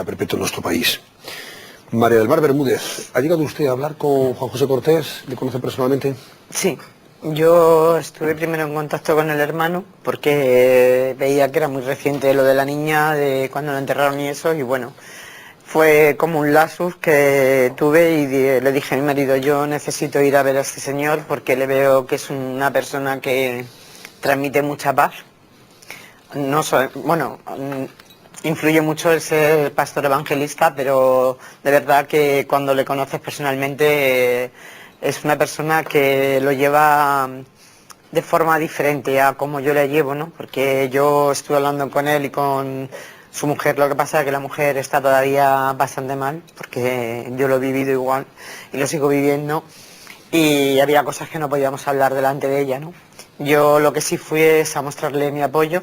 Perpetua en nuestro país. María del Mar Bermúdez, ¿ha llegado usted a hablar con Juan José Cortés? ¿Le conoce personalmente? Sí, yo estuve primero en contacto con el hermano porque veía que era muy reciente lo de la niña, de cuando la enterraron y eso, y bueno, fue como un lapsus que tuve y le dije a mi marido, yo necesito ir a ver a este señor porque le veo que es una persona que transmite mucha paz. No soy, bueno, influye mucho el ser pastor evangelista, pero de verdad que cuando le conoces personalmente es una persona que lo lleva de forma diferente a como yo le llevo, ¿no? Porque yo estuve hablando con él y con su mujer, lo que pasa es que la mujer está todavía bastante mal, porque yo lo he vivido igual y lo sigo viviendo, y había cosas que no podíamos hablar delante de ella, ¿no? Yo lo que sí fui es a mostrarle mi apoyo,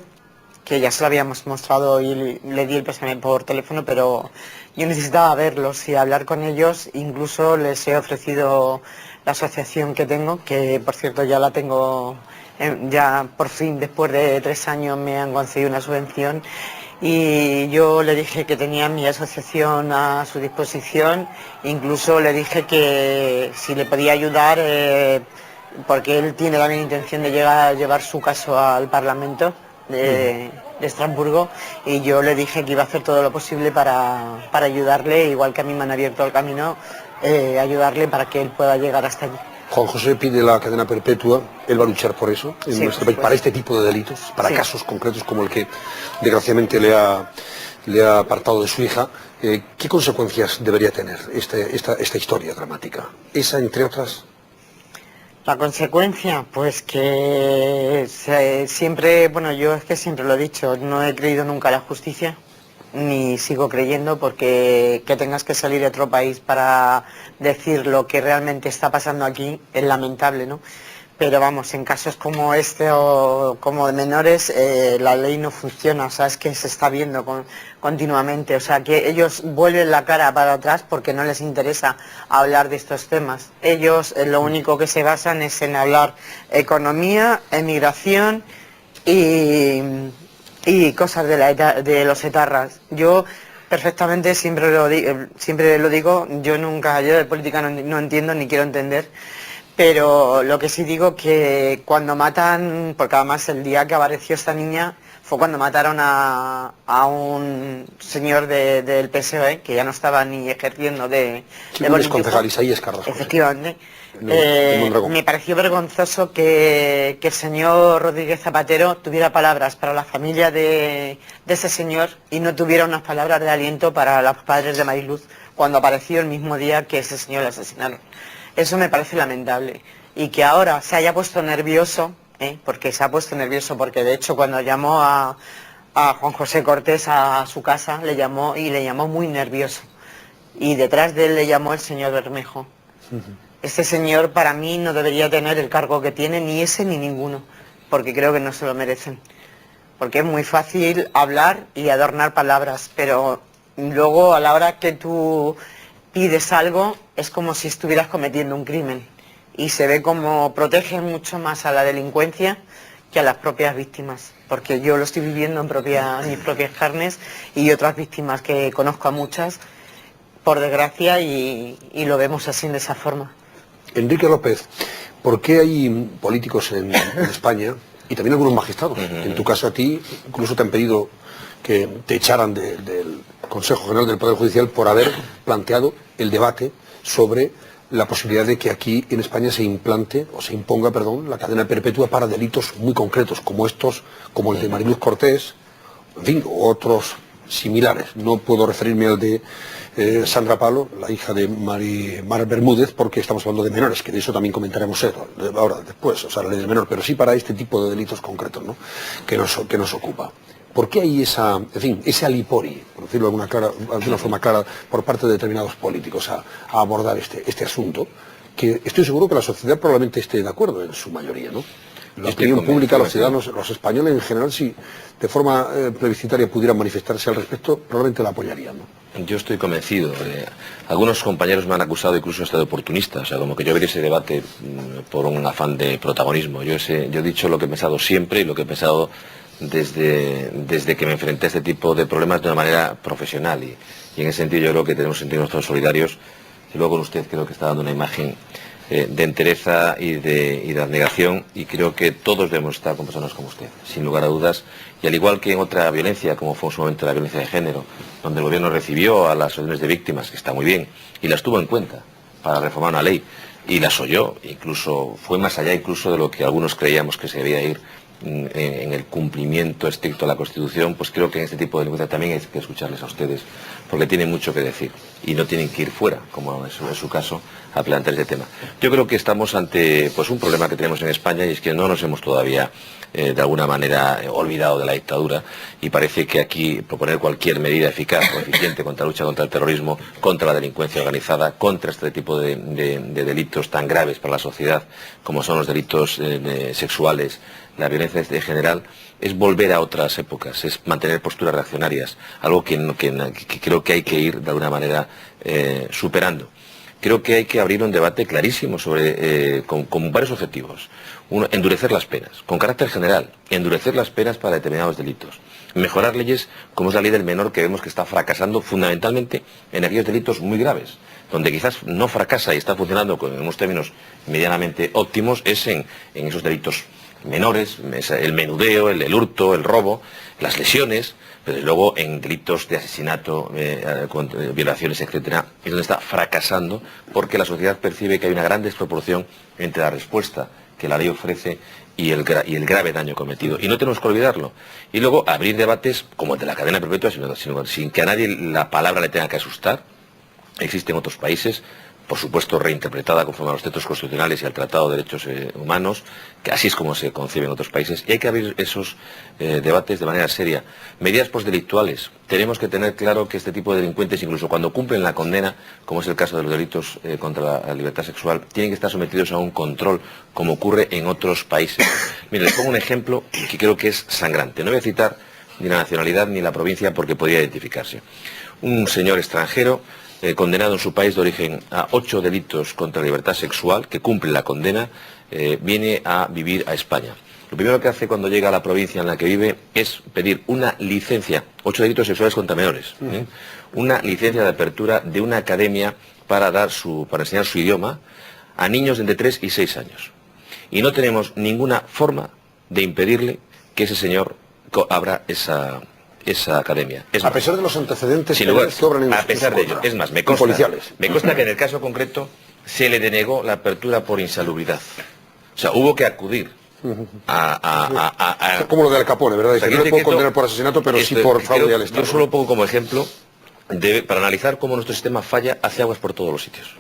que ya se lo habíamos mostrado y le di el pésame por teléfono, pero yo necesitaba verlos y hablar con ellos. Incluso les he ofrecido la asociación que tengo, que por cierto ya la tengo, ya por fin después de 3 años me han concedido una subvención, y yo le dije que tenía mi asociación a su disposición. Incluso le dije que si le podía ayudar, porque él tiene también intención de llevar su caso al Parlamento de Estrasburgo, y yo le dije que iba a hacer todo lo posible para ayudarle, igual que a mí me han abierto el camino, ayudarle para que él pueda llegar hasta allí. Juan José pide la cadena perpetua, él va a luchar por eso en nuestro país, para este tipo de delitos, para casos concretos como el que desgraciadamente le ha apartado de su hija. ¿Qué consecuencias debería tener esta historia dramática? Esa, entre otras. La consecuencia, pues que siempre, bueno, yo es que siempre lo he dicho, no he creído nunca en la justicia, ni sigo creyendo, porque que tengas que salir de otro país para decir lo que realmente está pasando aquí es lamentable, ¿no? Pero vamos, en casos como este o como de menores, la ley no funciona, o sea, es que se está viendo continuamente, o sea, que ellos vuelven la cara para atrás porque no les interesa hablar de estos temas. Ellos lo único que se basan es en hablar economía, emigración y cosas de los etarras. Yo perfectamente siempre lo digo, yo de política no entiendo ni quiero entender. Pero lo que sí digo que cuando matan, porque además el día que apareció esta niña fue cuando mataron a un señor del PSOE, que ya no estaba ni ejerciendo de concejal Isaías Carrasco. Efectivamente. Me pareció vergonzoso que el señor Rodríguez Zapatero tuviera palabras para la familia de ese señor y no tuviera unas palabras de aliento para los padres de Mariluz cuando apareció el mismo día que ese señor le asesinaron. Eso me parece lamentable. Y que ahora se haya puesto nervioso, porque se ha puesto nervioso, porque de hecho cuando llamó a Juan José Cortés a su casa, le llamó muy nervioso. Y detrás de él le llamó el señor Bermejo. Este señor para mí no debería tener el cargo que tiene, ni ese ni ninguno, porque creo que no se lo merecen. Porque es muy fácil hablar y adornar palabras, pero luego a la hora que tú pides algo es como si estuvieras cometiendo un crimen, y se ve como protegen mucho más a la delincuencia que a las propias víctimas, porque yo lo estoy viviendo en mis propias carnes, y otras víctimas que conozco a muchas, por desgracia, y lo vemos así de esa forma. Enrique López, ¿por qué hay políticos en España, y también algunos magistrados, en tu caso a ti, incluso te han pedido que te echaran del Consejo General del Poder Judicial por haber planteado el debate sobre la posibilidad de que aquí en España se imponga la cadena perpetua para delitos muy concretos como estos, como el de Mariluz Cortés, en fin, otros similares? No puedo referirme al de Sandra Palo, la hija de Mar Bermúdez, porque estamos hablando de menores, que de eso también comentaremos ahora, después, o sea, la ley del menor, pero sí para este tipo de delitos concretos, ¿no?, que nos ocupa. ¿Por qué hay ese alipori, por decirlo de alguna forma clara, por parte de determinados políticos a abordar este asunto? Que estoy seguro que la sociedad probablemente esté de acuerdo en su mayoría, ¿no? La opinión pública, los ciudadanos, los españoles en general, si de forma plebiscitaria pudieran manifestarse al respecto, probablemente la apoyarían, ¿no? Yo estoy convencido. Algunos compañeros me han acusado incluso hasta de oportunista, o sea, como que yo abrí ese debate por un afán de protagonismo. Yo he dicho lo que he pensado siempre y lo que he pensado desde que me enfrenté a este tipo de problemas de una manera profesional y en ese sentido yo creo que tenemos que sentirnos todos solidarios y luego con usted creo que está dando una imagen de entereza y de abnegación y creo que todos debemos estar con personas como usted, sin lugar a dudas, y al igual que en otra violencia, como fue en su momento la violencia de género, donde el gobierno recibió a las asociaciones de víctimas, que está muy bien, y las tuvo en cuenta para reformar una ley, y las oyó, incluso fue más allá incluso de lo que algunos creíamos que se debía ir en el cumplimiento estricto de la Constitución, pues creo que en este tipo de denuncias también hay que escucharles a ustedes, porque tienen mucho que decir y no tienen que ir fuera, como es su caso, a plantear este tema. Yo creo que estamos ante pues un problema que tenemos en España y es que no nos hemos todavía de alguna manera olvidado de la dictadura y parece que aquí proponer cualquier medida eficaz o eficiente contra la lucha contra el terrorismo, contra la delincuencia organizada, contra este tipo de delitos tan graves para la sociedad como son los delitos sexuales, la violencia en general, es volver a otras épocas, es mantener posturas reaccionarias, algo que creo que hay que ir de alguna manera superando. Creo que hay que abrir un debate clarísimo sobre, con varios objetivos. Uno, endurecer las penas, con carácter general, endurecer las penas para determinados delitos. Mejorar leyes como es la ley del menor que vemos que está fracasando fundamentalmente en aquellos delitos muy graves. Donde quizás no fracasa y está funcionando con unos términos medianamente óptimos es en esos delitos menores, el menudeo, el hurto, el robo, las lesiones, pero luego en delitos de asesinato, violaciones, etcétera, es donde está fracasando porque la sociedad percibe que hay una gran desproporción entre la respuesta que la ley ofrece y el grave daño cometido. Y no tenemos que olvidarlo. Y luego abrir debates como el de la cadena perpetua, sin que a nadie la palabra le tenga que asustar. Existen otros países, por supuesto reinterpretada conforme a los textos constitucionales y al Tratado de Derechos Humanos, que así es como se concibe en otros países, y hay que abrir esos debates de manera seria. Medidas postdelictuales. Tenemos que tener claro que este tipo de delincuentes, incluso cuando cumplen la condena, como es el caso de los delitos contra la libertad sexual, tienen que estar sometidos a un control, como ocurre en otros países. Mire, les pongo un ejemplo que creo que es sangrante. No voy a citar ni la nacionalidad ni la provincia porque podría identificarse. Un señor extranjero condenado en su país de origen a 8 delitos contra la libertad sexual, que cumple la condena, viene a vivir a España. Lo primero que hace cuando llega a la provincia en la que vive es pedir una licencia, 8 delitos sexuales contra menores, una licencia de apertura de una academia para enseñar su idioma a niños de entre 3 y 6 años. Y no tenemos ninguna forma de impedirle que ese señor abra esa academia. A pesar de los antecedentes sin lugar, que obran en a pesar de ello, es más, me consta que en el caso concreto se le denegó la apertura por insalubridad. O sea, hubo que acudir como lo de Al Capone, ¿verdad? O sea, que no le puedo condenar por asesinato, pero sí por fraude al Estado. Yo solo pongo como ejemplo para analizar cómo nuestro sistema falla hacia aguas por todos los sitios.